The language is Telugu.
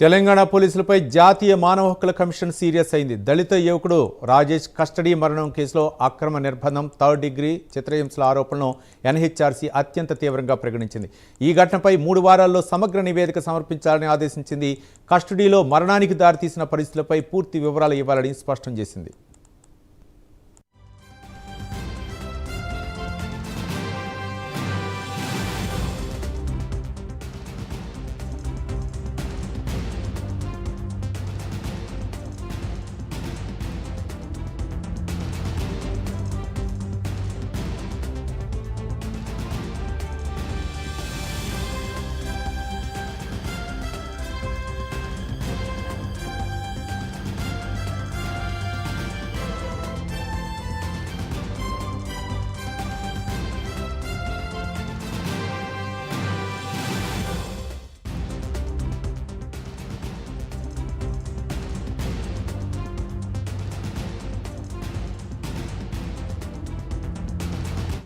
తెలంగాణ పోలీసులపై జాతీయ మానవ హక్కుల కమిషన్ సీరియస్ అయింది. దళిత యువకుడు రాజేష్ కస్టడీ మరణం కేసులో అక్రమ నిర్బంధం, థర్డ్ డిగ్రీ చిత్రహింసల ఆరోపణలను ఎన్హెచ్ఆర్సీ అత్యంత తీవ్రంగా పరిగణించింది. ఈ ఘటనపై 3 వారాల్లో సమగ్ర నివేదిక సమర్పించాలని ఆదేశించింది. కస్టడీలో మరణానికి దారితీసిన పరిస్థితులపై పూర్తి వివరాలు ఇవ్వాలని స్పష్టం చేసింది.